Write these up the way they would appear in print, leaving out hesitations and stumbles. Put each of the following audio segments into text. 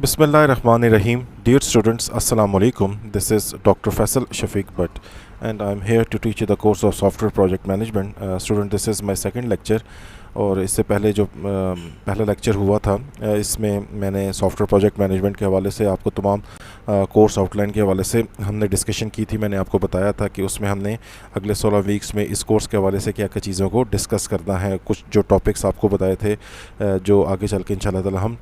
Bismillahirrahmanirrahim. Dear students, Assalamu alaikum. This is Dr. Faisal Shafiq Bhatt and I am here to teach you the course of Software Project Management. Student, this is my second lecture. और इससे पहले जो पहला lecture हुआ था इसमें मैंने software project management के हवाले से आपको तमाम कोर्स आउटलाइन के हवाले से हमने डिस्कशन की थी। मैंने आपको बताया था कि उसमें हमने अगले 16 वीक्स में इस कोर्स के हवाले से क्या क्या चीज़ों को डिस्कस करना है। कुछ जो टॉपिक्स आपको बताए थे जो आगे चल के इंशाल्लाह ताला हम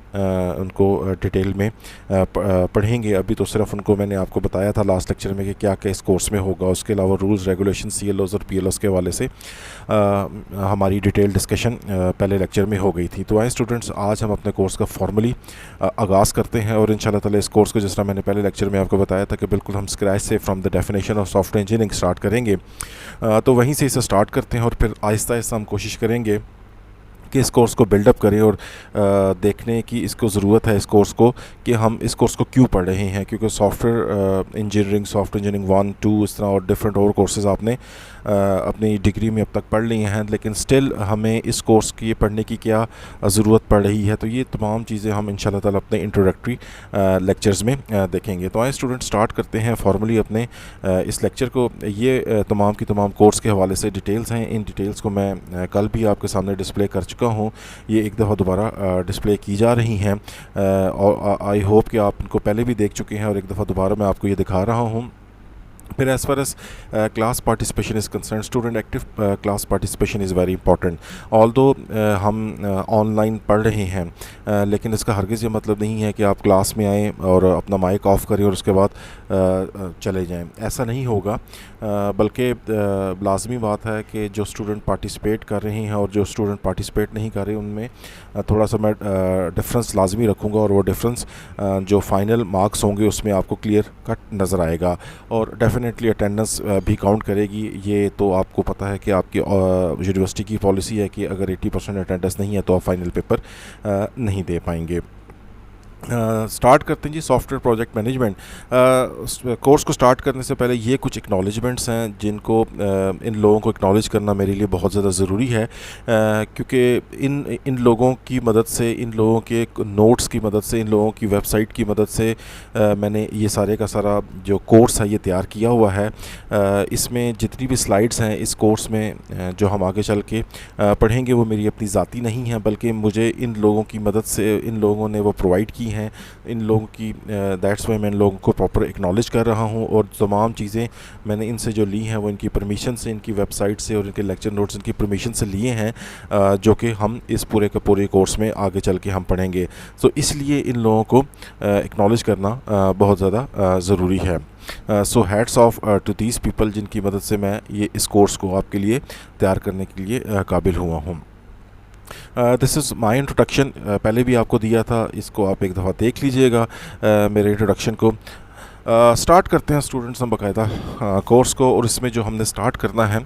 उनको डिटेल में पढ़ेंगे। अभी तो सिर्फ उनको मैंने आपको बताया था लास्ट लेक्चर में कि क्या क्या इस कोर्स में होगा। उसके अलावा रूल्स रेगुलेशन CLOs और PLOs के हवाले से हमारी डिटेल डिस्कशन पहले लेक्चर में हो गई थी। तो आए स्टूडेंट्स, आज हम अपने कोर्स का फॉर्मली आगाज़ करते हैं और इंशाल्लाह ताला इस कोर्स को जिस तरह मैंने पहले लेक्चर में आपको बताया था कि बिल्कुल हम स्क्रैच से from the definition of software engineering start करेंगे। तो वहीं से इसे स्टार्ट करते हैं और फिर आहिस्ता आहिस्ता हम कोशिश करेंगे कि इस कोर्स को बिल्डअप करें और देखने की इसको ज़रूरत है इस कोर्स को कि हम इस कोर्स को क्यों पढ़ रहे हैं। क्योंकि सॉफ्टवेयर इंजीनियरिंग 1, 2 इस तरह और डिफरेंट और कोर्सेज़ आपने अपनी डिग्री में अब तक पढ़ लिए हैं, लेकिन स्टिल हमें इस कोर्स की पढ़ने की क्या ज़रूरत पड़ रही है। तो ये तमाम चीज़ें हम इंशाल्लाह ताला अपने इंट्रोडक्टरी लेक्चर्स में देखेंगे। तो आए स्टूडेंट, स्टार्ट करते हैं फॉर्मली अपने इस लेक्चर को। ये तमाम की तमाम कोर्स के हवाले से डिटेल्स हैं। इन डिटेल्स को मैं कल भी आपके सामने डिस्प्ले कर चुका हूँ। ये एक दफ़ा दोबारा डिस्प्ले की जा रही हैं और आई होप कि आप इनको पहले भी देख चुके हैं और एक दफ़ा दोबारा मैं आपको ये दिखा रहा हूँ। फिर as far as class participation is concern, student active class participation is very important. Although हम ऑनलाइन पढ़ रहे हैं लेकिन इसका हरगिज़ ये मतलब नहीं है कि आप क्लास में आएँ और अपना माइक ऑफ़ करें और उसके बाद चले जाएं। ऐसा नहीं होगा, बल्कि लाजमी बात है कि जो स्टूडेंट पार्टिसिपेट कर रहे हैं और जो स्टूडेंट पार्टिसिपेट नहीं कर रहे उनमें थोड़ा सा मैं डिफरेंस लाजमी रखूँगा और वो डिफरेंस जो फाइनल मार्क्स होंगे उसमें आपको क्लियर कट नज़र आएगा। और डेफिनेटली अटेंडेंस भी काउंट करेगी। ये तो आपको पता है कि आपकी यूनिवर्सिटी की पॉलिसी है कि अगर 80% अटेंडेंस नहीं है तो आप फाइनल पेपर नहीं दे पाएंगे। स्टार्ट करते हैं जी सॉफ्टवेयर प्रोजेक्ट मैनेजमेंट। कोर्स को स्टार्ट करने से पहले ये कुछ एक्नॉलेजमेंट्स हैं जिनको इन लोगों को एक्नॉलेज करना मेरे लिए बहुत ज़्यादा ज़रूरी है, क्योंकि इन लोगों की मदद से, इन लोगों के नोट्स की मदद से, इन लोगों की वेबसाइट की मदद से मैंने ये सारे का सारा जो कोर्स है ये तैयार किया हुआ है। इसमें जितनी भी स्लाइड्स हैं इस कोर्स में जो हम आगे चल के पढ़ेंगे वो मेरी अपनी ज़ाती नहीं है, बल्कि मुझे इन लोगों की मदद से, इन लोगों ने वो प्रोवाइड की हैं। इन लोगों की दैट्स वाई मैं इन लोगों को प्रॉपर एक्नॉलेज कर रहा हूं और तमाम चीज़ें मैंने इनसे जो ली हैं वो इनकी परमिशन से, इनकी वेबसाइट से और इनके लेक्चर नोट्स इनकी परमिशन से लिए हैं, जो कि हम इस पूरे के पूरे कोर्स में आगे चल के हम पढ़ेंगे। तो इसलिए इन लोगों को एक्नॉलेज करना बहुत ज़्यादा ज़रूरी है। So hats off to these people जिनकी मदद से मैं ये इस कोर्स को आपके लिए तैयार करने के लिए काबिल हुआ हूँ। This is my introduction. पहले भी आपको दिया था, इसको आप एक दफ़ा देख लीजिएगा मेरे इंट्रोडक्शन को। स्टार्ट करते हैं स्टूडेंट्स हम बाकायदा कोर्स को, और इसमें जो हमने स्टार्ट करना है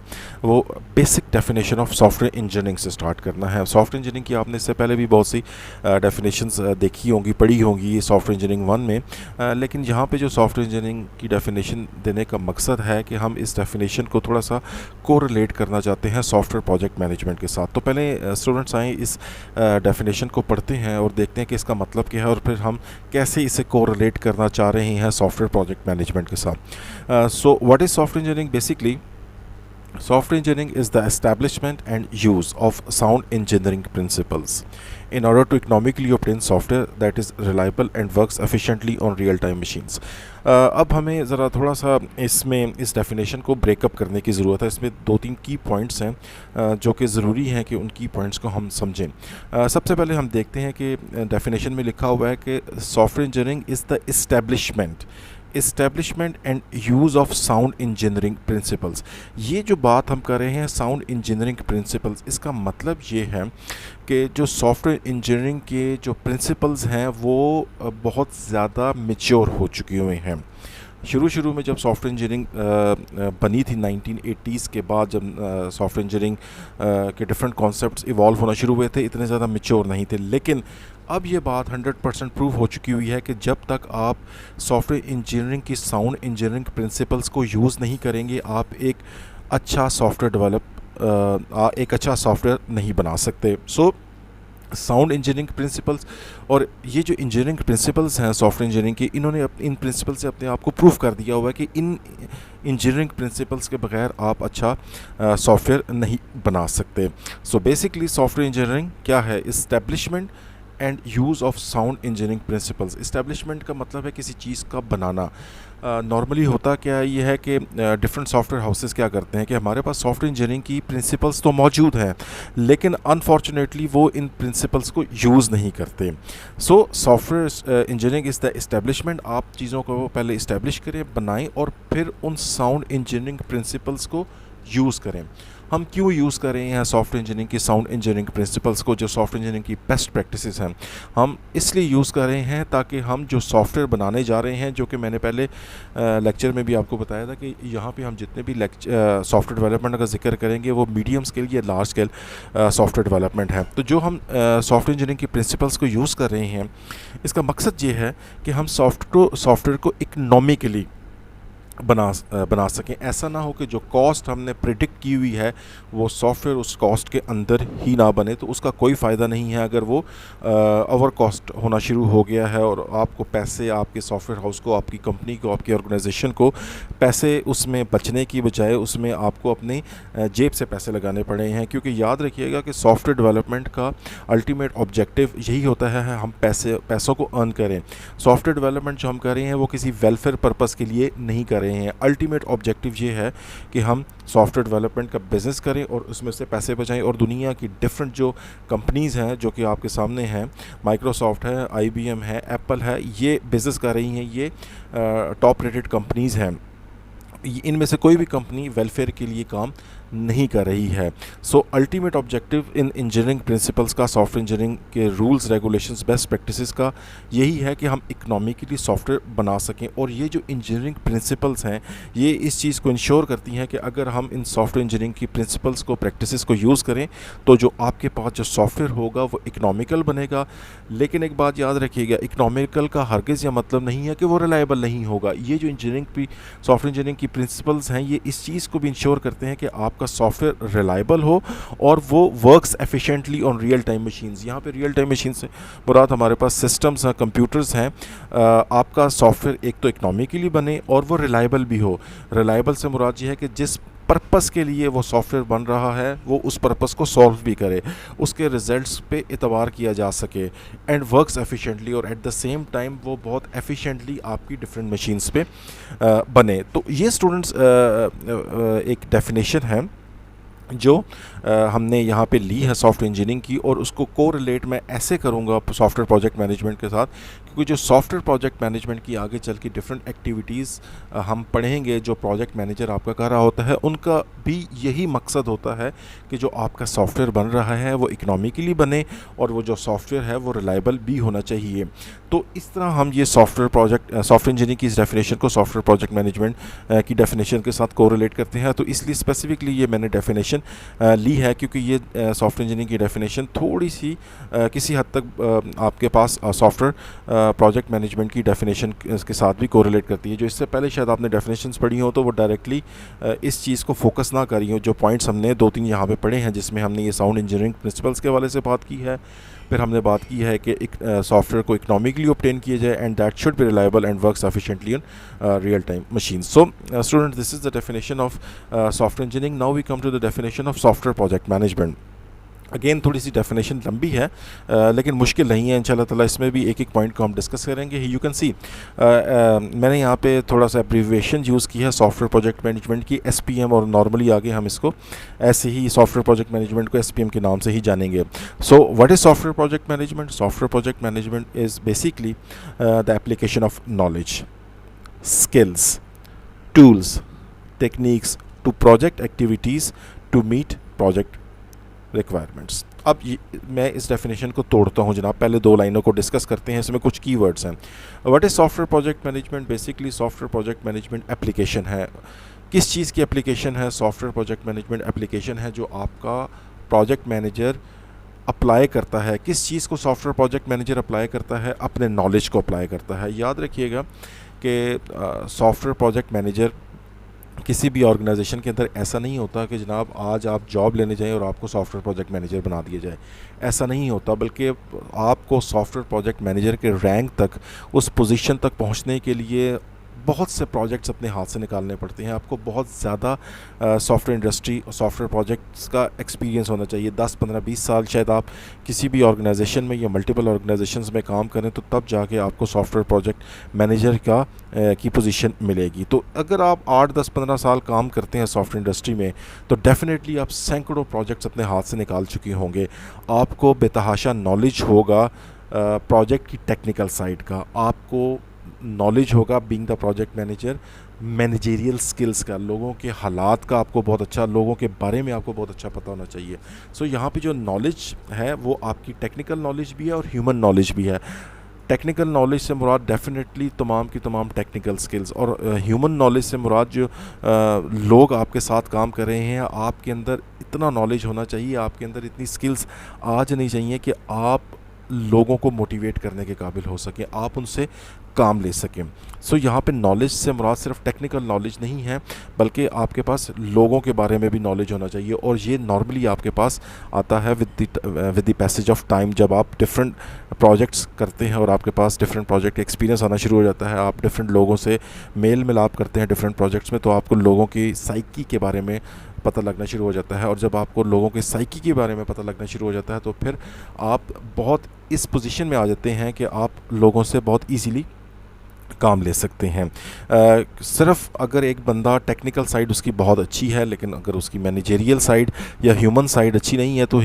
वो basic definition of software engineering से स्टार्ट करना है। सॉफ्टवेयर इंजीनियरिंग की आपने इससे पहले भी बहुत सी डेफिनेशंस देखी होंगी, पढ़ी होंगी सॉफ्टवेयर इंजीनियरिंग 1 में, लेकिन यहाँ पे जो सॉफ्टवेयर इंजीनियरिंग की डेफिनेशन देने का मकसद है कि हम इस डेफिनेशन को थोड़ा सा कोरिलेट करना चाहते हैं सॉफ्टवेयर प्रोजेक्ट मैनेजमेंट के साथ। तो पहले स्टूडेंट्स आएँ इस डेफिनेशन को पढ़ते हैं और देखते हैं कि इसका मतलब क्या है और फिर हम कैसे इसे कोरिलेट करना चाह रहे हैं सॉफ्टवेयर प्रोजेक्ट मैनेजमेंट के साथ। So what is software engineering? Basically software engineering is the establishment and use of sound engineering principles in order to economically obtain software that is reliable and works efficiently on real time machines. अब हमें ज़रा थोड़ा सा इसमें इस definition को breakup करने की ज़रूरत है। इसमें 2-3 की पॉइंट्स हैं जो कि ज़रूरी हैं कि उन की पॉइंट्स को हम समझें। सबसे पहले हम देखते हैं कि डेफिनेशन में लिखा हुआ है कि software engineering is the establishment and use of sound engineering principles. ये जो बात हम कर रहे हैं साउंड इंजीनियरिंग प्रिंसिपल्स, इसका मतलब ये है कि जो सॉफ्टवेयर इंजीनियरिंग के जो प्रिंसिपल्स हैं वो बहुत ज़्यादा मैच्योर हो चुके हुए हैं। शुरू में जब सॉफ्टवेयर इंजीनियरिंग बनी थी 1980s के बाद, जब सॉफ्टवेयर इंजीनियरिंग के डिफरेंट कॉन्सेप्ट्स इवॉल्व होना शुरू हुए थे, इतने ज़्यादा मैच्योर नहीं थे। लेकिन अब ये बात 100% प्रूव हो चुकी हुई है कि जब तक आप सॉफ्टवेयर इंजीनियरिंग की साउंड इंजीनियरिंग प्रिंसिपल्स को यूज़ नहीं करेंगे, आप एक अच्छा सॉफ्टवेयर नहीं बना सकते। So sound engineering principles. और ये जो इंजीनियरिंग प्रिंसिपल्स हैं सॉफ्टवेयर इंजीनियरिंग की, इन्होंने इन प्रिंसिपल से अपने आप को प्रूव कर दिया हुआ है कि इन इंजीनियरिंग प्रिंसिपल्स के बगैर आप अच्छा सॉफ्टवेयर नहीं बना सकते। सो बेसिकली सॉफ्टवेयर इंजीनियरिंग क्या है? Establishment and use of sound engineering principles. Establishment का मतलब है किसी चीज़ का बनाना। नॉर्मली होता क्या है, ये है कि डिफरेंट सॉफ्टवेयर हाउसेस क्या करते हैं कि हमारे पास सॉफ्टवेयर इंजीनियरिंग की प्रिंसिपल्स तो मौजूद हैं, लेकिन अनफॉर्चुनेटली वो इन प्रिंसिपल्स को यूज़ नहीं करते। So software engineering is the establishment. आप चीज़ों को पहले इस्टेब्लिश करें, बनाएं और फिर उन साउंड इंजीनियरिंग प्रिंसिपल्स को यूज़ करें। हम क्यों यूज़ कर रहे हैं सॉफ्टवेयर इंजीनियरिंग की साउंड इंजीनियरिंग प्रिंसिपल्स को, जो सॉफ्टवेयर इंजीनियरिंग की बेस्ट प्रैक्टिसेस हैं? हम इसलिए यूज़ कर रहे हैं ताकि हम जो सॉफ्टवेयर बनाने जा रहे हैं, जो कि मैंने पहले लेक्चर में भी आपको बताया था कि यहाँ पे हम जितने भी सॉफ्टवेयर डेवलपमेंट का जिक्र करेंगे वो मीडियम स्केल या लार्ज स्केल सॉफ्टवेयर डेवलपमेंट है। तो जो हम सॉफ्टवेयर इंजीनियरिंग की प्रिंसिपल्स को यूज़ कर रहे हैं, इसका मकसद ये है कि हम सॉफ्टवेयर को इकनॉमिकली बना सकें। ऐसा ना हो कि जो कॉस्ट हमने प्रिडिक्ट की हुई है वो सॉफ्टवेयर उस कॉस्ट के अंदर ही ना बने, तो उसका कोई फ़ायदा नहीं है अगर वो ओवर कॉस्ट होना शुरू हो गया है और आपको पैसे, आपके सॉफ्टवेयर हाउस को, आपकी कंपनी को, आपकी ऑर्गेनाइजेशन को पैसे उसमें बचने की बजाय उसमें आपको अपने जेब से पैसे लगाने पड़े हैं। क्योंकि याद रखिएगा कि सॉफ्टवेयर डेवलपमेंट का अल्टीमेट ऑब्जेक्टिव यही होता है हम पैसों को अर्न करें। सॉफ्टवेयर डेवलपमेंट जो हम कर रहे हैं वो किसी वेलफेयर पर्पज़ के लिए नहीं कर रहे हैं। अल्टीमेट ऑब्जेक्टिव ये है कि हम सॉफ्टवेयर डेवलपमेंट का बिज़नेस करें और उसमें से पैसे बचाएं। और दुनिया की डिफरेंट जो कंपनीज़ हैं जो कि आपके सामने हैं, माइक्रोसॉफ्ट है, IBM है, एप्पल है, ये बिज़नेस कर रही हैं, ये टॉप रेटेड कंपनीज़ हैं। इनमें से कोई भी कंपनी वेलफेयर के लिए काम नहीं कर रही है। सो अल्टीमेट ऑब्जेक्टिव इन इंजीनियरिंग प्रिंसिपल्स का, सॉफ्टवेयर इंजीनियरिंग के रूल्स, रेगुलेशंस, बेस्ट प्रैक्टिसेस का यही है कि हम इकनॉमिकली सॉफ्टवेयर बना सकें। और ये जो इंजीनियरिंग प्रिंसिपल्स हैं ये इस चीज़ को इंश्योर करती हैं कि अगर हम इन सॉफ्टवेयर इंजीनियरिंग की प्रिंसिपल्स को, प्रैक्टिसेस को यूज़ करें तो जो आपके पास जो सॉफ्टवेयर होगा वो इकनॉमिकल बनेगा। लेकिन एक बात याद रखिएगा, इकनॉमिकल का हरगिज़ यह मतलब नहीं है कि वो रिलायबल नहीं होगा। ये जो सॉफ्टवेयर इंजीनियरिंग की प्रिंसिपल्स हैं ये इस चीज़ को भी इंश्योर करते हैं कि आपका सॉफ्टवेयर रिलायबल हो और वो works efficiently on real time machines. यहाँ पे रियल टाइम मशीन से मुराद हमारे पास सिस्टम्स हैं, कंप्यूटर्स हैं। आपका सॉफ्टवेयर एक तो इकनॉमिकली बने और वो रिलायबल भी हो। रिलायबल से मुराद ये है कि जिस पर्पस के लिए वो सॉफ्टवेयर बन रहा है वो उस पर्पस को सॉल्व भी करे, उसके रिजल्ट्स पे एतबार किया जा सके, एंड वर्क्स एफिशिएंटली, और एट द सेम टाइम वो बहुत एफिशिएंटली आपकी डिफरेंट मशीन्स पे बने। तो ये स्टूडेंट्स एक डेफिनेशन है जो हमने यहाँ पे ली है सॉफ्टवेयर इंजीनियरिंग की, और उसको कोरिलेट मैं ऐसे करूँगा सॉफ्टवेयर प्रोजेक्ट मैनेजमेंट के साथ, क्योंकि जो सॉफ्टवेयर प्रोजेक्ट मैनेजमेंट की आगे चल के डिफरेंट एक्टिविटीज़ हम पढ़ेंगे जो प्रोजेक्ट मैनेजर आपका कर रहा होता है, उनका भी यही मकसद होता है कि जो आपका सॉफ्टवेयर बन रहा है वो इकनॉमिकली बने और वो जो सॉफ्टवेयर है वो रिलायबल भी होना चाहिए। तो इस तरह हम ये सॉफ्टवेयर इंजीनियरिंग की इस डेफिनेशन को सॉफ्टवेयर प्रोजेक्ट मैनेजमेंट की डेफिनेशन के साथ कोरिलेट करते हैं। तो इसलिए स्पेसिफिकली ये मैंने डेफिनेशन ली है, क्योंकि ये सॉफ्टवेयर इंजीनियरिंग की डेफिनेशन थोड़ी सी किसी हद तक आपके पास सॉफ्टवेयर प्रोजेक्ट मैनेजमेंट की डेफिनेशन के साथ भी कोरिलेट करती है। जो इससे पहले शायद आपने डेफिनेशंस पढ़ी हो तो वो डायरेक्टली इस चीज़ को फोकस ना करी हो। जो पॉइंट्स हमने 2-3 यहाँ पे पढ़े हैं, जिसमें हमने ये साउंड इंजीनियरिंग प्रिंसिपल्स के हवाले से बात की है, फिर हमने बात की है कि सॉफ्टवेयर को इकनॉमिकली ऑब्टेन किया जाए and that should be reliable and works efficiently on real time machine. So student, this is the definition of software engineering. Now we come to the definition of software project management. Again थोड़ी सी definition लंबी है लेकिन मुश्किल नहीं है इंशाल्लाह ताला। इसमें भी एक एक पॉइंट को हम डिस्कस करेंगे। यू कैन सी मैंने यहाँ पे थोड़ा सा एब्रीविएशन यूज़ की है सॉफ्टवेयर प्रोजेक्ट मैनेजमेंट की, SPM, और नॉर्मली आगे हम इसको ऐसे ही सॉफ्टवेयर प्रोजेक्ट मैनेजमेंट को SPM के नाम से ही जानेंगे। So what is software project management? Software project management is basically the application of knowledge, skills, tools, techniques to project activities to meet project requirements. अब मैं इस डेफिनेशन को तोड़ता हूँ जनाब। पहले 2 लाइनों को डिस्कस करते हैं, इसमें कुछ कीवर्ड्स हैं। What is software project management? Basically software project management application है। किस चीज़ की एप्लीकेशन है? सॉफ्टवेयर प्रोजेक्ट मैनेजमेंट एप्लीकेशन है जो आपका प्रोजेक्ट मैनेजर अप्लाई करता है। किस चीज़ को सॉफ्टवेयर प्रोजेक्ट मैनेजर अप्लाई करता है? अपने नॉलेज को अप्लाई करता है। याद रखिएगा कि सॉफ्टवेयर प्रोजेक्ट मैनेजर किसी भी ऑर्गेनाइजेशन के अंदर ऐसा नहीं होता कि जनाब आज आप जॉब लेने जाएं और आपको सॉफ्टवेयर प्रोजेक्ट मैनेजर बना दिया जाए। ऐसा नहीं होता, बल्कि आपको सॉफ्टवेयर प्रोजेक्ट मैनेजर के रैंक तक, उस पोजीशन तक पहुंचने के लिए बहुत से प्रोजेक्ट्स अपने हाथ से निकालने पड़ते हैं। आपको बहुत ज़्यादा सॉफ्टवेयर इंडस्ट्री और सॉफ्टवेयर प्रोजेक्ट्स का एक्सपीरियंस होना चाहिए। 10 15 20 साल शायद आप किसी भी ऑर्गेनाइजेशन में या मल्टीपल ऑर्गेनाइजेशंस में काम करें, तो तब जाके आपको सॉफ्टवेयर प्रोजेक्ट मैनेजर की पोजीशन मिलेगी। तो अगर आप 8 10 15 साल काम करते हैं सॉफ्टवेयर इंडस्ट्री में, तो डेफिनेटली आप सैकड़ों प्रोजेक्ट्स अपने हाथ से निकाल चुके होंगे। आपको बेतहाशा नॉलेज होगा प्रोजेक्ट की टेक्निकल साइड का, आपको नॉलेज होगा being the project manager managerial skills का, लोगों के हालात का आपको बहुत अच्छा, लोगों के बारे में आपको बहुत अच्छा पता होना चाहिए। सो यहाँ पे जो नॉलेज है वो आपकी टेक्निकल नॉलेज भी है और ह्यूमन नॉलेज भी है। टेक्निकल नॉलेज से मुराद डेफिनेटली तमाम की तमाम टेक्निकल स्किल्स, और ह्यूमन नॉलेज से मुराद जो लोग आपके साथ काम कर रहे हैं, आपके अंदर इतना नॉलेज होना चाहिए, आपके अंदर इतनी स्किल्स आ जानी चाहिए कि आप लोगों को मोटिवेट करने के काबिल हो सकें, आप उनसे काम ले सकें। सो यहाँ पे नॉलेज से मुराद सिर्फ टेक्निकल नॉलेज नहीं है, बल्कि आपके पास लोगों के बारे में भी नॉलेज होना चाहिए। और ये नॉर्मली आपके पास आता है with the passage of time. जब आप डिफरेंट प्रोजेक्ट्स करते हैं और आपके पास डिफरेंट प्रोजेक्ट एक्सपीरियंस आना शुरू हो जाता है, आप डिफरेंट लोगों से मेल मिलाप करते हैं डिफरेंट प्रोजेक्ट्स में, तो आपको लोगों की साइकी के बारे में पता लगना शुरू हो जाता है। और जब आपको लोगों के साइकी के बारे में पता लगना शुरू हो जाता है, तो फिर आप बहुत इस पोजीशन में आ जाते हैं कि आप लोगों से बहुत इजीली काम ले सकते हैं। सिर्फ अगर एक बंदा टेक्निकल साइड उसकी बहुत अच्छी है, लेकिन अगर उसकी मैनेजेरियल साइड या ह्यूमन साइड अच्छी नहीं है, तो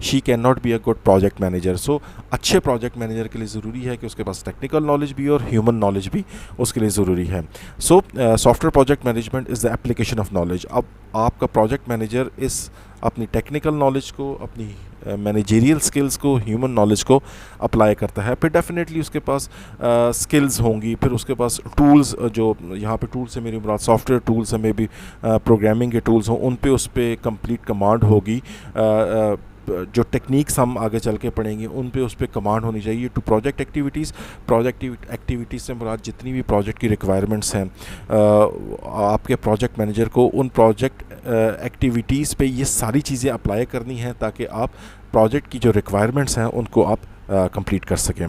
she can not be a good project manager. सो अच्छे प्रोजेक्ट मैनेजर के लिए ज़रूरी है कि उसके पास टेक्निकल नॉलेज भी और ह्यूमन नॉलेज भी उसके लिए ज़रूरी है। So software project management is the application of knowledge. अब आपका प्रोजेक्ट मैनेजर इस अपनी टेक्निकल नॉलेज को, अपनी मैनेजेरियल स्किल्स को, ह्यूमन नॉलेज को अप्लाई करता है। फिर डेफिनेटली उसके पास स्किल्स होंगी, फिर उसके पास टूल्स, जो यहाँ पे टूल्स से मेरी मुराद सॉफ्टवेयर टूल्स है, मे बी प्रोग्रामिंग के टूल्स हों, उन पे उस पर कंप्लीट कमांड होगी। जो टेक्निक्स हम आगे चल के पढ़ेंगे उन पे उस पर कमांड होनी चाहिए। To project activities, project activities से मुराद जितनी भी प्रोजेक्ट की रिक्वायरमेंट्स हैं, आपके प्रोजेक्ट मैनेजर को उन प्रोजेक्ट एक्टिविटीज़ पे ये सारी चीज़ें अप्लाई करनी हैं, ताकि आप प्रोजेक्ट की जो रिक्वायरमेंट्स हैं उनको आप कंप्लीट कर सकें।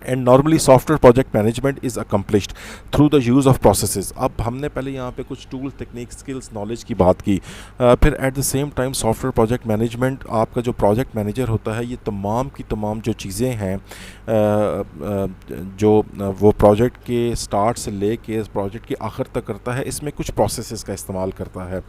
And normally software project management is accomplished through the use of processes. अब हमने पहले यहाँ पे कुछ टूल्स, टेक्निक, स्किल्स, नॉलेज की बात की। फिर at the same time software project management, आपका जो प्रोजेक्ट मैनेजर होता है, ये तमाम की तमाम जो चीज़ें हैं जो वो प्रोजेक्ट के स्टार्ट से ले के प्रोजेक्ट के आखिर तक करता है, इसमें कुछ प्रोसेसेस का इस्तेमाल करता है।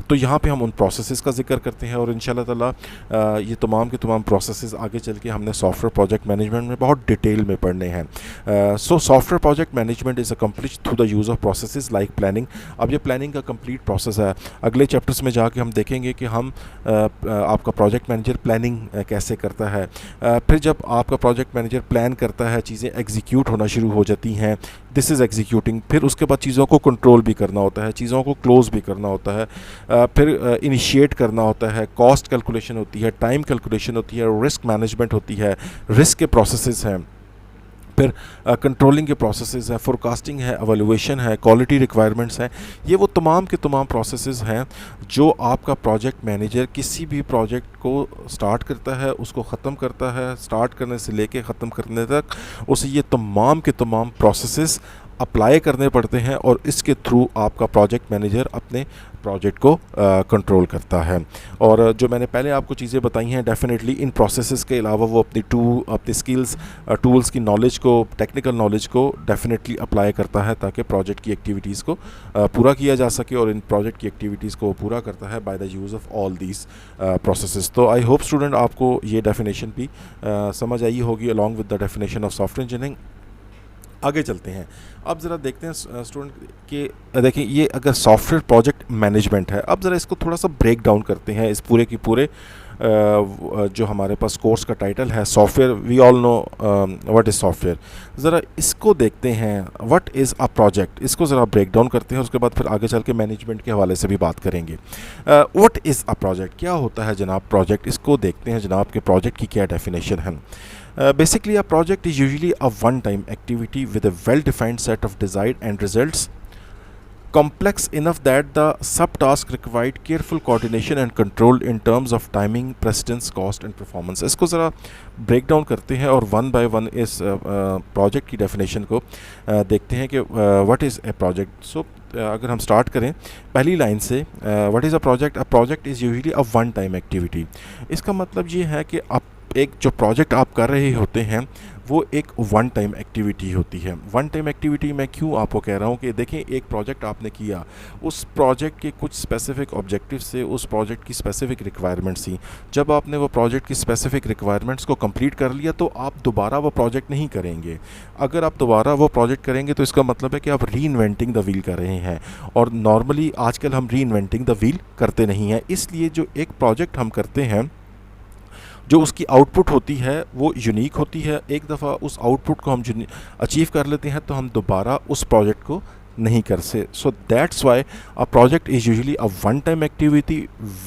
तो यहाँ पे हम उन प्रोसेसेस का जिक्र करते हैं, और इंशाल्लाह ताला ये तमाम के तमाम प्रोसेसेस आगे चल के हमने सॉफ्टवेयर प्रोजेक्ट मैनेजमेंट में बहुत डिटेल में पढ़ने हैं। So software project management is accomplished through the use of processes like planning. अब ये प्लानिंग का कंप्लीट प्रोसेस है। अगले चैप्टर्स में जाके हम देखेंगे कि हम आपका प्रोजेक्ट मैनेजर प्लानिंग कैसे करता है। फिर जब आपका प्रोजेक्ट मैनेजर प्लान करता है, चीज़ें एग्जीक्यूट होना शुरू हो जाती हैं, दिस इज़ एग्जीक्यूटिंग। फिर उसके बाद चीज़ों को कंट्रोल भी करना होता है, चीज़ों को क्लोज भी करना होता है, फिर इनिशिएट करना होता है, कॉस्ट कैलकुलेशन होती है, टाइम कैलकुलेशन होती है, रिस्क मैनेजमेंट होती है, रिस्क के प्रोसेसेस हैं, फिर कंट्रोलिंग के प्रोसेसेस हैं, फोरकास्टिंग है, एवैल्यूएशन है, क्वालिटी रिक्वायरमेंट्स हैं। ये वो तमाम के तमाम प्रोसेसेस हैं जो आपका प्रोजेक्ट मैनेजर किसी भी प्रोजेक्ट को स्टार्ट करता है, उसको ख़त्म करता है, स्टार्ट करने से लेके ख़त्म करने तक उसे ये तमाम के तमाम प्रोसेसेस अप्लाई करने पड़ते हैं, और इसके थ्रू आपका प्रोजेक्ट मैनेजर अपने प्रोजेक्ट को कंट्रोल करता है। और जो मैंने पहले आपको चीज़ें बताई हैं, डेफिनेटली इन प्रोसेसेस के अलावा वो अपनी स्किल्स, टूल्स की नॉलेज को, टेक्निकल नॉलेज को डेफिनेटली अप्लाई करता है, ताकि प्रोजेक्ट की एक्टिविटीज़ को पूरा किया जा सके, और इन प्रोजेक्ट की एक्टिविटीज़ को पूरा करता है by the use of all these processes. तो आई होप स्टूडेंट आपको ये डेफिनेशन भी समझ आई होगी along with the definition of software engineering. आगे चलते हैं। अब ज़रा देखते हैं स्टूडेंट के, देखिए ये अगर सॉफ्टवेयर प्रोजेक्ट मैनेजमेंट है, अब ज़रा इसको थोड़ा सा ब्रेक डाउन करते हैं। इस पूरे की पूरे जो हमारे पास कोर्स का टाइटल है software, we all know what is software. ज़रा इसको देखते हैं, व्हाट इज़ अ प्रोजेक्ट, इसको ज़रा ब्रेक डाउन करते हैं, उसके बाद फिर आगे चल के मैनेजमेंट के हवाले से भी बात करेंगे। व्हाट इज़ अ प्रोजेक्ट, क्या होता है जनाब प्रोजेक्ट, इसको देखते हैं जनाब के प्रोजेक्ट की क्या डेफिनेशन है। Basically, a project is usually a one-time activity with a well-defined set of desired end results complex enough that the subtask required careful coordination and control in terms of timing, precedence, cost and performance. इसको ज़रा break down करते हैं और one by one इस project की definition को देखते हैं कि व्हाट इज़ ए प्रोजेक्ट. सो अगर हम स्टार्ट करें पहली लाइन से, what is a project? A project is usually a one time activity. इसका मतलब ये है कि आप एक जो प्रोजेक्ट आप कर रहे होते हैं वो एक वन टाइम एक्टिविटी होती है. वन टाइम एक्टिविटी मैं क्यों आपको कह रहा हूँ कि देखें, एक प्रोजेक्ट आपने किया, उस प्रोजेक्ट के कुछ स्पेसिफिक ऑब्जेक्टिव से उस प्रोजेक्ट की स्पेसिफिक रिक्वायरमेंट्स थी. जब आपने वो प्रोजेक्ट की स्पेसिफिक रिक्वायरमेंट्स को कंप्लीट कर लिया तो आप दोबारा वो प्रोजेक्ट नहीं करेंगे. अगर आप दोबारा वो प्रोजेक्ट करेंगे तो इसका मतलब है कि आप री इन्वेंटिंग द व्हील कर रहे हैं, और नॉर्मली आजकल हम री इन्वेंटिंग द व्हील करते नहीं हैं. इसलिए जो एक प्रोजेक्ट हम करते हैं, जो उसकी आउटपुट होती है वो यूनिक होती है. एक दफ़ा उस आउटपुट को हम अचीव कर लेते हैं तो हम दोबारा उस प्रोजेक्ट को नहीं कर से. So that's why a project is usually a one time activity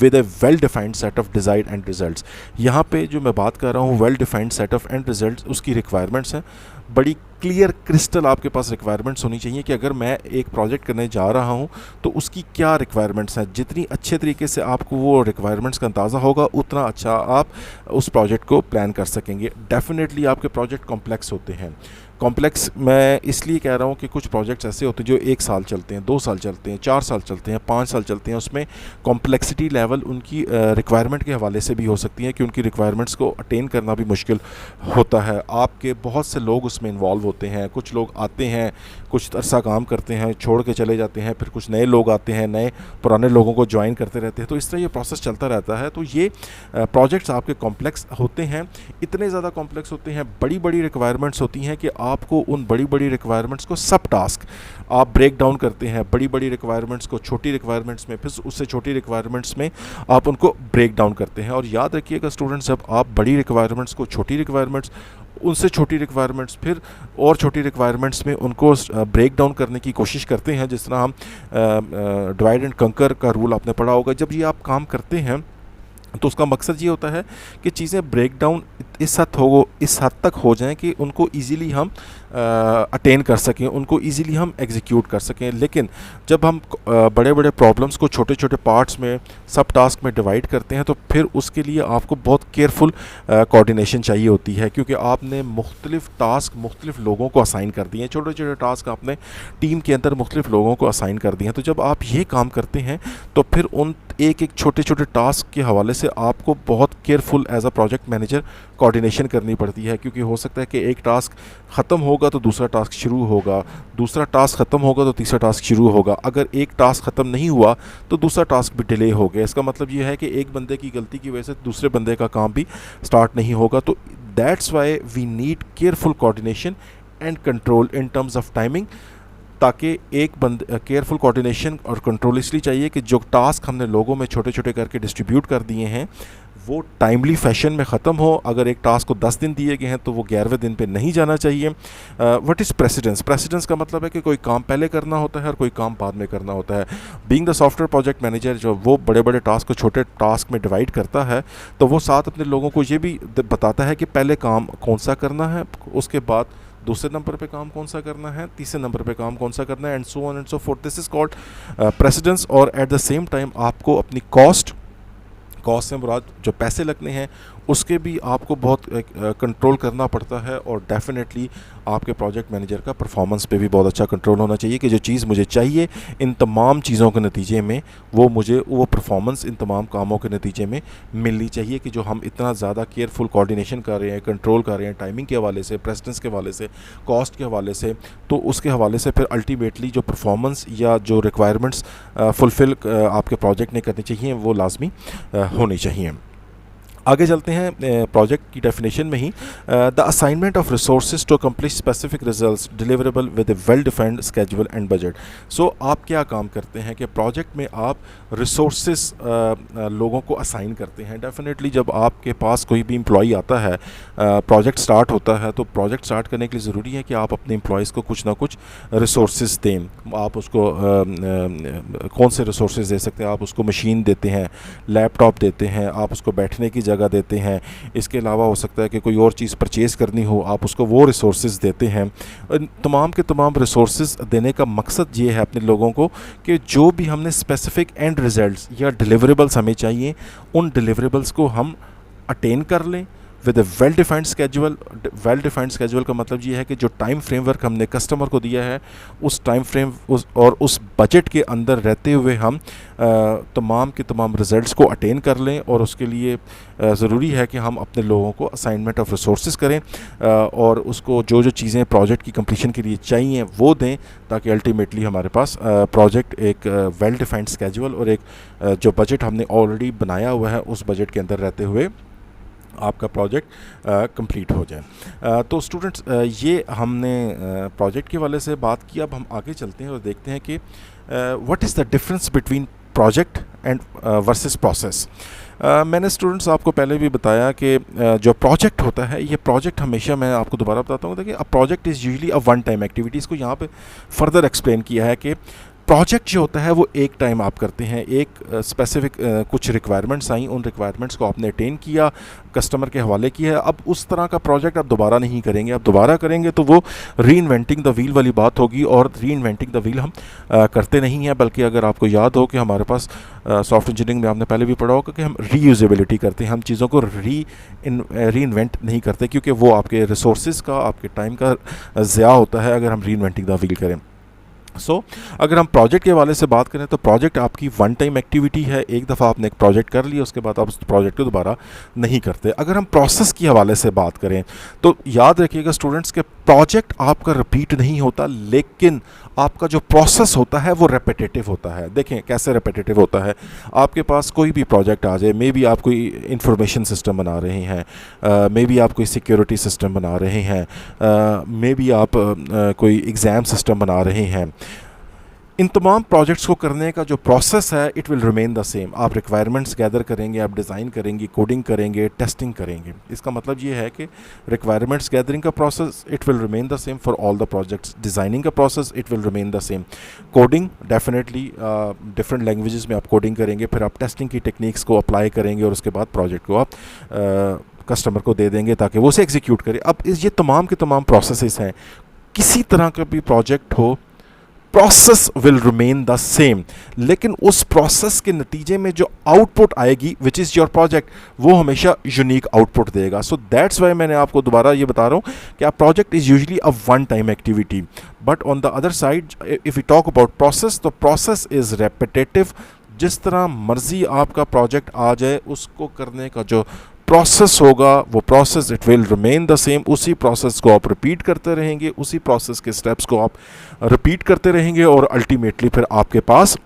with a well defined set of desire and results. यहाँ पे जो मैं बात कर रहा हूँ well defined set of and results, उसकी रिक्वायरमेंट्स हैं. बड़ी क्लियर क्रिस्टल आपके पास रिक्वायरमेंट्स होनी चाहिए कि अगर मैं एक प्रोजेक्ट करने जा रहा हूँ तो उसकी क्या रिक्वायरमेंट्स हैं. जितनी अच्छे तरीके से आपको वो रिक्वायरमेंट्स का अंदाज़ा होगा उतना अच्छा आप उस प्रोजेक्ट को प्लान कर सकेंगे. डेफिनेटली आपके प्रोजेक्ट कॉम्प्लेक्स होते हैं. कॉम्प्लेक्स मैं इसलिए कह रहा हूँ कि कुछ प्रोजेक्ट्स ऐसे होते हैं जो 1 साल चलते हैं, 2 साल चलते हैं, 4 साल चलते हैं, 5 साल चलते हैं. उसमें कॉम्प्लेक्सिटी लेवल उनकी रिक्वायरमेंट के हवाले से भी हो सकती है कि उनकी रिक्वायरमेंट्स को अटेन करना भी मुश्किल होता है. आपके बहुत से लोग उसमें इन्वॉल्व होते हैं. कुछ लोग आते हैं, कुछ अरसा काम करते हैं, छोड़ के चले जाते हैं, फिर कुछ नए लोग आते हैं, नए पुराने लोगों को ज्वाइन करते रहते हैं. तो इस तरह ये प्रोसेस चलता रहता है. तो ये प्रोजेक्ट्स आपके कॉम्प्लेक्स होते हैं, इतने ज़्यादा कॉम्प्लेक्स होते हैं, बड़ी बड़ी रिक्वायरमेंट्स होती हैं कि आपको उन बड़ी बड़ी रिक्वायरमेंट्स को सब टास्क आप ब्रेक डाउन करते हैं. बड़ी बड़ी रिक्वायरमेंट्स को छोटी रिक्वायरमेंट्स में, फिर उससे छोटी रिक्वायरमेंट्स में आप उनको ब्रेक डाउन करते हैं. और याद रखिएगा स्टूडेंट्स, जब आप बड़ी रिक्वायरमेंट्स को छोटी रिक्वायरमेंट्स, उनसे छोटी रिक्वायरमेंट्स, फिर और छोटी रिक्वायरमेंट्स में उनको ब्रेक डाउन करने की कोशिश करते हैं, जिस तरह हम डिवाइड एंड कंकर का रूल आपने पढ़ा होगा. जब ये आप काम करते हैं तो उसका मकसद ये होता है कि चीज़ें ब्रेक डाउन इस हद तक हो जाएं कि उनको इजीली हम अटेन कर सकें, उनको इजीली हम एग्जीक्यूट कर सकें. लेकिन जब हम बड़े बड़े प्रॉब्लम्स को छोटे छोटे पार्ट्स में, सब टास्क में डिवाइड करते हैं तो फिर उसके लिए आपको बहुत केयरफुल कोऑर्डिनेशन चाहिए होती है, क्योंकि आपने मुख्तलिफ टास्क मुख्तलिफ लोगों को असाइन कर दिए हैं. छोटे छोटे टास्क आपने टीम के अंदर मुख्तलिफ लोगों को असाइन कर दिए हैं. तो जब आप ये काम करते हैं तो फिर उन एक एक छोटे छोटे टास्क के हवाले से आपको बहुत careful as a project manager coordination करनी पड़ती है, क्योंकि हो सकता है कि एक टास्क ख़त्म होगा तो दूसरा टास्क शुरू होगा, दूसरा टास्क ख़त्म होगा तो तीसरा टास्क शुरू होगा. अगर एक टास्क ख़त्म नहीं हुआ तो दूसरा टास्क भी डिले हो गया. इसका मतलब ये है कि एक बंदे की गलती की वजह से दूसरे बंदे का काम भी स्टार्ट नहीं होगा. तो that's why we need careful coordination and control in terms of timing, ताकि एक केयरफुल कोऑर्डिनेशन और कंट्रोल इसलिए चाहिए कि जो टास्क हमने लोगों में छोटे छोटे करके डिस्ट्रीब्यूट कर दिए हैं वो टाइमली फैशन में ख़त्म हो. अगर एक टास्क को 10 दिन दिए गए हैं तो वो 11वें दिन पे नहीं जाना चाहिए. What is precedence? प्रेसिडेंस का मतलब है कि कोई काम पहले करना होता है और कोई काम बाद में करना होता है. Being the software project manager, जो वो बड़े बड़े टास्क को छोटे टास्क में डिवाइड करता है, तो वो साथ अपने लोगों को ये भी बताता है कि पहले काम कौन सा करना है, उसके बाद दूसरे नंबर पे काम कौन सा करना है, तीसरे नंबर पे काम कौन सा करना है, and so on and so fourth. This is called precedence. और एट द सेम टाइम आपको अपनी कॉस्ट से मुराद जो पैसे लगने हैं उसके भी आपको बहुत कंट्रोल करना पड़ता है. और डेफिनेटली आपके प्रोजेक्ट मैनेजर का परफॉर्मेंस पे भी बहुत अच्छा कंट्रोल होना चाहिए कि जो चीज़ मुझे चाहिए इन तमाम चीज़ों के नतीजे में वो परफॉर्मेंस इन तमाम कामों के नतीजे में मिलनी चाहिए. कि जो हम इतना ज़्यादा केयरफुल कोऑर्डिनेशन कर रहे हैं, कंट्रोल कर रहे हैं टाइमिंग के हवाले से, प्रेसिडेंस के हवाले से, कॉस्ट के हवाले से, तो उसके हवाले से फिर अल्टीमेटली जो परफॉर्मेंस या जो रिक्वायरमेंट्स फुलफ़िल आपके प्रोजेक्ट ने करनी चाहिए वो लाजमी होनी चाहिए. आगे चलते हैं प्रोजेक्ट की डेफिनेशन में ही. The assignment of resources to accomplish specific results deliverable with a well defined schedule and budget. So आप क्या काम करते हैं कि प्रोजेक्ट में आप रिसोर्सेज लोगों को असाइन करते हैं. डेफिनेटली जब आपके पास कोई भी एम्प्लॉई आता है, प्रोजेक्ट स्टार्ट होता है, तो प्रोजेक्ट स्टार्ट करने के लिए ज़रूरी है कि आप अपने एम्प्लॉयज़ को कुछ ना कुछ रिसोर्सेज दें. आप उसको कौन से रिसोर्सेज दे सकते हैं? आप उसको मशीन देते हैं, लैपटॉप देते हैं, आप उसको बैठने की जगह देते हैं। इसके अलावा हो सकता है कि कोई और चीज़ परचेज़ करनी हो, आप उसको वो रिसोर्सेज देते हैं। तमाम के तमाम रिसोर्सेज देने का मकसद ये है अपने लोगों को कि जो भी हमने स्पेसिफिक एंड रिज़ल्ट्स या डिलीवरेबल्स हमें चाहिए, उन डिलीवरेबल्स को हम अटेन कर लें with a well defined schedule. Well defined schedule का मतलब ये है कि जो टाइम फ्रेमवर्क हमने कस्टमर को दिया है, उस टाइम फ्रेम उस बजट के अंदर रहते हुए हम तमाम के तमाम रिज़ल्ट्स को अटेन कर लें। और उसके लिए ज़रूरी है कि हम अपने लोगों को असाइनमेंट ऑफ रिसोर्सेज करें और उसको जो जो चीज़ें प्रोजेक्ट की कंप्लीशन के लिए चाहिए वो दें, ताकि अल्टीमेटली हमारे पास प्रोजेक्ट एक वेल डिफाइंड स्केजुअल और एक जो बजट हमने ऑलरेडी बनाया हुआ है उस बजट के अंदर रहते हुए आपका प्रोजेक्ट कंप्लीट हो जाए। तो स्टूडेंट्स, ये हमने प्रोजेक्ट के वाले से बात की। अब हम आगे चलते हैं और देखते हैं कि what is the difference between project and versus process. मैंने स्टूडेंट्स आपको पहले भी बताया कि जो प्रोजेक्ट होता है, ये प्रोजेक्ट हमेशा, मैं आपको दोबारा बताता हूँ, देखिए a project is usually a one time activity. इसको यहाँ पे फर्दर एक्सप्लेन किया है कि प्रोजेक्ट जो होता है वो एक टाइम आप करते हैं, एक स्पेसिफिक कुछ रिक्वायरमेंट्स आई, उन रिक्वायरमेंट्स को आपने अटेन किया, कस्टमर के हवाले किया है। अब उस तरह का प्रोजेक्ट आप दोबारा नहीं करेंगे। आप दोबारा करेंगे तो वो री इन्वेंटिंग द व्हील वाली बात होगी, और री इन्वेंटिंग द व्हील हम करते नहीं हैं। बल्कि अगर आपको याद हो कि हमारे पास सॉफ्टवेयर इंजीनियरिंग में आपने पहले भी पढ़ा होगा कि हम रीयूजेबिलिटी करते हैं, हम चीज़ों को री इन्वेंट नहीं करते, क्योंकि वो आपके रिसोर्सेज का, आपके टाइम का ज़िया होता है अगर हम री इन्वेंटिंग द व्हील करें। अगर हम प्रोजेक्ट के हवाले से बात करें तो प्रोजेक्ट आपकी वन टाइम एक्टिविटी है। एक दफ़ा आपने एक प्रोजेक्ट कर लिया, उसके बाद आप उस प्रोजेक्ट को दोबारा नहीं करते। अगर हम प्रोसेस के हवाले से बात करें तो याद रखिएगा स्टूडेंट्स के प्रोजेक्ट आपका रिपीट नहीं होता, लेकिन आपका जो प्रोसेस होता है वो रेपिटेटिव होता है। देखें कैसे रेपिटेटिव होता है। आपके पास कोई भी प्रोजेक्ट आ जाए, मे बी आप कोई इंफॉर्मेशन सिस्टम बना रहे हैं, मे बी आप कोई सिक्योरिटी सिस्टम बना रहे हैं, मे बी आप कोई एग्ज़ाम सिस्टम बना रहे हैं। इन तमाम प्रोजेक्ट्स को करने का जो प्रोसेस है it will remain the same. आप रिक्वायरमेंट्स गैदर करेंगे, आप डिज़ाइन करेंगे, कोडिंग करेंगे, टेस्टिंग करेंगे। इसका मतलब ये है कि रिक्वायरमेंट्स गैदरिंग का process it will remain the same for all the projects. Designing का process it will remain the same. Coding definitely different languages में आप कोडिंग करेंगे, फिर आप टेस्टिंग की टेक्निक्स को अप्लाई करेंगे और उसके बाद प्रोजेक्ट को आप कस्टमर को दे देंगे ताकि वो उसे एग्जीक्यूट करे। अब ये तमाम के तमाम प्रोसेसेस हैं। किसी तरह का भी प्रोजेक्ट हो, process will remain the same, लेकिन उस प्रोसेस के नतीजे में जो आउटपुट आएगी विच इज़ योर प्रोजेक्ट, वो हमेशा यूनिक आउटपुट देगा। सो दैट्स वाई मैंने आपको दोबारा ये बता रहा हूँ कि आप project is usually a one time activity, but on the other side if you talk about process, तो प्रोसेस इज़ रेपिटेटिव। जिस तरह मर्जी आपका प्रोजेक्ट आ जाए, उसको करने का जो प्रोसेस होगा वो process it will remain the same. उसी प्रोसेस को आप रिपीट करते रहेंगे, उसी प्रोसेस के स्टेप्स को आप रिपीट करते रहेंगे, और अल्टीमेटली फिर आपके पास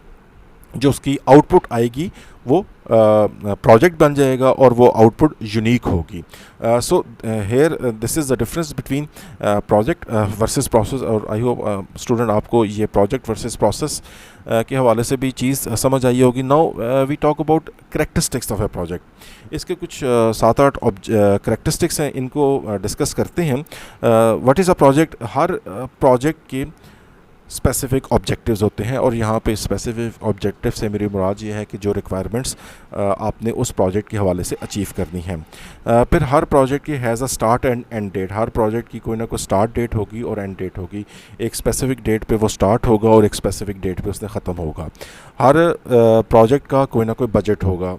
जो उसकी आउटपुट आएगी वो प्रोजेक्ट बन जाएगा और वो आउटपुट यूनिक होगी। So here this is the difference between project versus process. और आई होप स्टूडेंट आपको ये प्रोजेक्ट वर्सेस प्रोसेस के हवाले से भी चीज़ समझ आई होगी। Now we talk about characteristics of a project. इसके कुछ 7-8 करैक्टरिस्टिक्स हैं, इनको डिस्कस करते हैं। What is a project? हर प्रोजेक्ट के स्पेसिफिक ऑब्जेक्टिव्स होते हैं, और यहाँ पे स्पेसिफिक ऑब्जेक्टिव से मेरी मुराद ये है कि जो रिक्वायरमेंट्स आपने उस प्रोजेक्ट के हवाले से अचीव करनी है। फिर हर प्रोजेक्ट की has a start and end date. हर प्रोजेक्ट की कोई ना कोई स्टार्ट डेट होगी और एंड डेट होगी। एक स्पेसिफिक डेट पे वो स्टार्ट होगा और एक स्पेसिफिक डेट पे उसने ख़त्म होगा। हर प्रोजेक्ट का कोई ना कोई बजट होगा।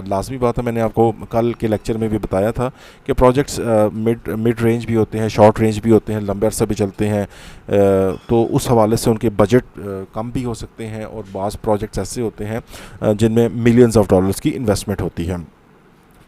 लाजमी बात है, मैंने आपको कल के लेक्चर में भी बताया था कि प्रोजेक्ट्स मिड रेंज भी होते हैं, शॉर्ट रेंज भी होते हैं, लंबे अरसे भी चलते हैं, तो उस हवाले से उनके बजट कम भी हो सकते हैं, और बाज़ प्रोजेक्ट्स ऐसे होते हैं जिनमें मिलियंस ऑफ डॉलर्स की इन्वेस्टमेंट होती है।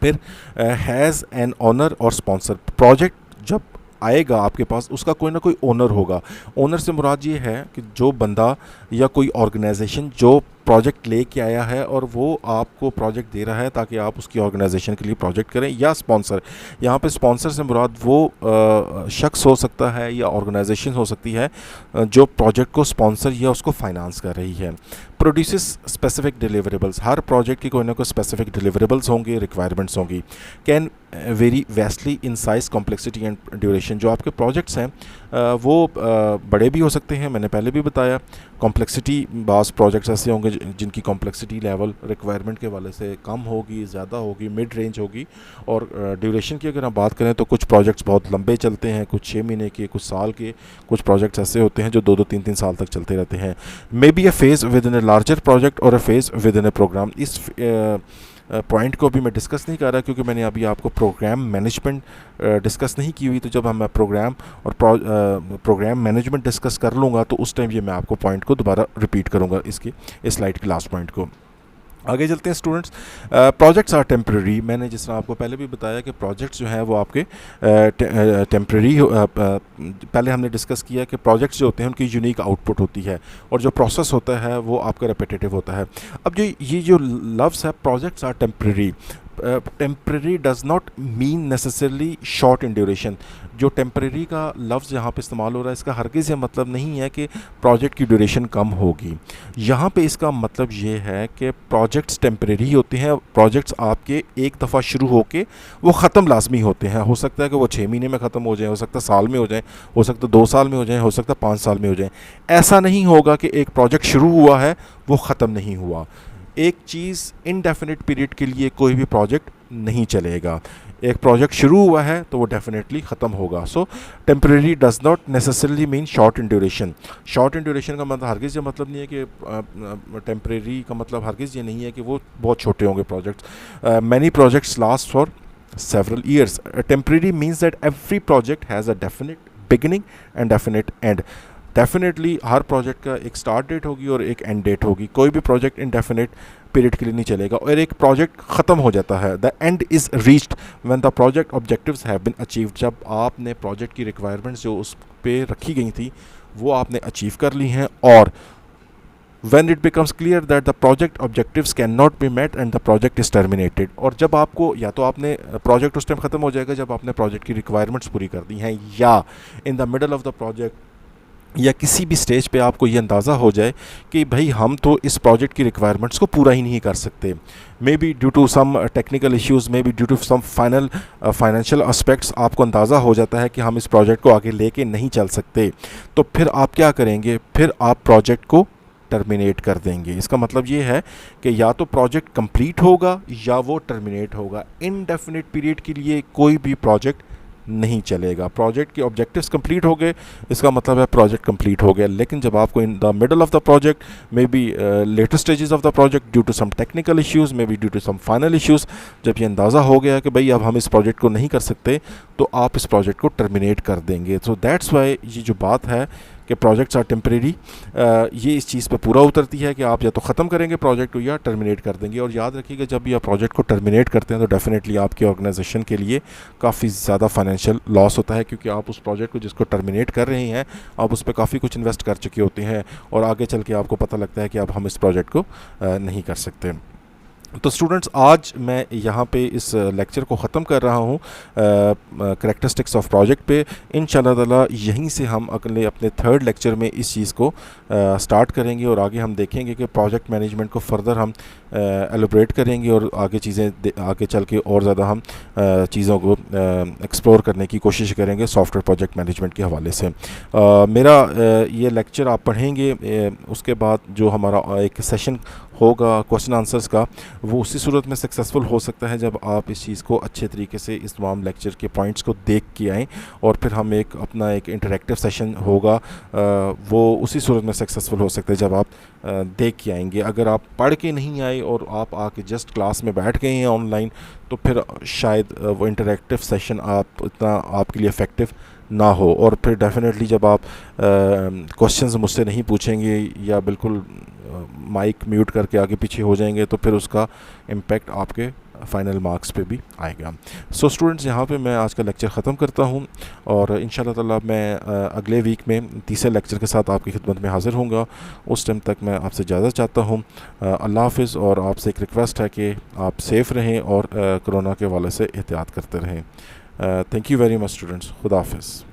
फिर हैज़ एन ओनर और स्पॉन्सर। प्रोजेक्ट जब आएगा आपके पास, उसका कोई ना कोई ओनर होगा। ओनर से मुराद ये है कि जो बंदा या कोई ऑर्गेनाइजेशन जो प्रोजेक्ट लेके आया है और वो आपको प्रोजेक्ट दे रहा है ताकि आप उसकी ऑर्गेनाइजेशन के लिए प्रोजेक्ट करें, या स्पॉन्सर। यहाँ पे स्पॉन्सर से मुराद वो शख्स हो सकता है या ऑर्गेनाइजेशन हो सकती है जो प्रोजेक्ट को स्पॉन्सर या उसको फाइनेंस कर रही है। Produces specific deliverables. हर प्रोजेक्ट की कोई ना कोई स्पेसिफिक डिलीवरेबल्स होंगे, रिक्वायरमेंट्स होंगी। Can vary vastly in size, complexity and duration. जो आपके प्रोजेक्ट्स हैं वो बड़े भी हो सकते हैं, मैंने पहले भी बताया। कॉम्प्लेक्सिटी, बाज़ प्रोजेक्ट्स ऐसे होंगे जिनकी कॉम्प्लेक्सिटी लेवल रिक्वायरमेंट के वाले से कम होगी, ज़्यादा होगी, मिड रेंज होगी। और ड्यूरेशन की अगर हम बात करें तो कुछ प्रोजेक्ट्स बहुत लंबे चलते हैं, कुछ 6 महीने के, कुछ साल के, कुछ प्रोजेक्ट्स ऐसे होते हैं जो 2-2 3-3 साल तक चलते रहते हैं। May be a phase within a larger project और a phase within a program. इस पॉइंट को अभी मैं डिस्कस नहीं कर रहा क्योंकि मैंने अभी आपको प्रोग्राम मैनेजमेंट डिस्कस नहीं की हुई। तो जब हम प्रोग्राम और प्रोग्राम मैनेजमेंट डिस्कस कर लूँगा तो उस टाइम ये मैं आपको पॉइंट को दोबारा रिपीट करूँगा, इसकी इस स्लाइड के लास्ट पॉइंट को। आगे चलते हैं स्टूडेंट्स। Projects are temporary. मैंने जिस तरह आपको पहले भी बताया कि प्रोजेक्ट्स जो हैं वो आपके टेम्प्रेरी पहले हमने डिस्कस किया कि प्रोजेक्ट्स जो होते हैं उनकी यूनिक आउटपुट होती है और जो प्रोसेस होता है वो आपका रेपिटेटिव होता है। अब ये जो लफ्ज़ है projects are temporary, temporary does not mean necessarily short in duration. जो टेम्प्रेरी का लफ्ज़ यहाँ पे इस्तेमाल हो रहा है इसका हरगिज़ ये मतलब नहीं है कि प्रोजेक्ट की ड्यूरेशन कम होगी। यहाँ पे इसका मतलब ये है कि प्रोजेक्ट्स टेम्प्रेरी होते हैं। प्रोजेक्ट्स आपके एक दफ़ा शुरू होके वो ख़त्म लाजमी होते हैं। हो सकता है कि वो 6 महीने में ख़त्म हो जाए, हो सकता है साल में हो जाए, हो सकता है 2 साल में हो जाए, हो सकता है 5 साल में हो जाए। ऐसा नहीं होगा कि एक प्रोजेक्ट शुरू हुआ है वो ख़त्म नहीं हुआ। एक चीज़ इनडेफिनिट पीरियड के लिए कोई भी प्रोजेक्ट नहीं चलेगा। एक प्रोजेक्ट शुरू हुआ है तो वो डेफिनेटली ख़त्म होगा। So temporary does not necessarily mean short in duration. Short in duration का मतलब हरगिज़ ये मतलब नहीं है कि टेम्प्रेरी का मतलब हरगिज़ ये नहीं है कि वो बहुत छोटे होंगे projects. Many projects last for several years. Temporary means that every project has a definite beginning and definite end. Definitely her project का एक स्टार्ट डेट होगी और एक एंड डेट होगी। कोई भी प्रोजेक्ट इनडेफिनेट पीरियड के लिए नहीं चलेगा और एक प्रोजेक्ट ख़त्म हो जाता है। The end is reached when the project objectives have been achieved. जब आपने प्रोजेक्ट की रिक्वायरमेंट्स जो उस पर रखी गई थी वो आपने अचीव कर ली हैं और when it becomes clear that the project objectives cannot be met and the project is terminated। और जब आपको या तो आपने प्रोजेक्ट उस टाइम ख़त्म हो जाएगा जब आपने प्रोजेक्ट की रिक्वायरमेंट्स पूरी कर दी हैं, या इन the middle of the project या किसी भी स्टेज पे आपको ये अंदाज़ा हो जाए कि भाई हम तो इस प्रोजेक्ट की रिक्वायरमेंट्स को पूरा ही नहीं कर सकते। Maybe due to some technical issues, maybe due to some financial aspects आपको अंदाज़ा हो जाता है कि हम इस प्रोजेक्ट को आगे लेके नहीं चल सकते। तो फिर आप क्या करेंगे? फिर आप प्रोजेक्ट को टर्मिनेट कर देंगे। इसका मतलब ये है कि या तो प्रोजेक्ट कंप्लीट होगा या वो टर्मिनेट होगा। इनडेफिनिट पीरियड के लिए कोई भी प्रोजेक्ट नहीं चलेगा। प्रोजेक्ट के ऑब्जेक्टिव्स कंप्लीट हो गए इसका मतलब है प्रोजेक्ट कंप्लीट हो गया। लेकिन जब आपको in the middle of the project, maybe later stages of the project, due to some technical issues, maybe due to some final issues, जब ये अंदाज़ा हो गया कि भाई अब हम इस प्रोजेक्ट को नहीं कर सकते तो आप इस प्रोजेक्ट को टर्मिनेट कर देंगे। सो दैट्स वाई ये जो बात है कि प्रोजेक्ट्स आर टेम्प्रेरी, ये इस चीज़ पे पूरा उतरती है कि आप या तो ख़त्म करेंगे प्रोजेक्ट को या टर्मिनेट कर देंगे। और याद रखिएगा जब भी आप प्रोजेक्ट को टर्मिनेट करते हैं तो डेफिनेटली आपकी ऑर्गेनाइजेशन के लिए काफ़ी ज़्यादा फाइनेंशियल लॉस होता है, क्योंकि आप उस प्रोजेक्ट को जिसको टर्मिनेट कर रहे हैं आप उस पर काफ़ी कुछ इन्वेस्ट कर चुके होते हैं और आगे चल के आपको पता लगता है कि अब हम इस प्रोजेक्ट को नहीं कर सकते। तो स्टूडेंट्स आज मैं यहाँ पे इस लेक्चर को ख़त्म कर रहा हूँ करैक्टरिस्टिक्स ऑफ प्रोजेक्ट पे। इंशाल्लाह ताला यहीं से हम अगले अपने थर्ड लेक्चर में इस चीज़ को स्टार्ट करेंगे और आगे हम देखेंगे कि प्रोजेक्ट मैनेजमेंट को फर्दर हम एलोब्रेट करेंगे और आगे चीज़ें आगे चल के और ज़्यादा हम चीज़ों को एक्सप्लोर करने की कोशिश करेंगे सॉफ्टवेयर प्रोजेक्ट मैनेजमेंट के हवाले से। मेरा ये लेक्चर आप पढ़ेंगे, उसके बाद जो हमारा एक सेशन होगा क्वेश्चन आंसर्स का, वो उसी सूरत में सक्सेसफुल हो सकता है जब आप इस चीज़ को अच्छे तरीके से इस तमाम लेक्चर के पॉइंट्स को देख के आएँ और फिर हम अपना एक इंटरेक्टिव सेशन होगा, वो उसी सूरत में सक्सेसफुल हो सकता है जब आप देख के आएंगे। अगर आप पढ़ के नहीं आए और आप आके जस्ट क्लास में बैठ गए हैं ऑनलाइन तो फिर शायद वो इंटरेक्टिव सेशन इतना आपके लिए इफ़ेक्टिव ना हो। और फिर डेफिनेटली जब आप क्वेश्चंस मुझसे नहीं पूछेंगे या बिल्कुल माइक म्यूट करके आगे पीछे हो जाएंगे तो फिर उसका इम्पेक्ट आपके फ़ाइनल मार्क्स पे भी आएगा। सो स्टूडेंट्स यहाँ पे मैं आज का लेक्चर ख़त्म करता हूँ और इंशाल्लाह ताला मैं अगले वीक में तीसरे लेक्चर के साथ आपकी खिदमत में हाज़िर होऊंगा। उस टाइम तक मैं आपसे इजाज़त चाहता हूँ। अल्लाह हाफ़िज़। और आपसे एक रिक्वेस्ट है कि आप सेफ़ रहें और कोरोना के हवाले से एहतियात करते रहें। Thank you very much students. खुदा हाफ़िज़।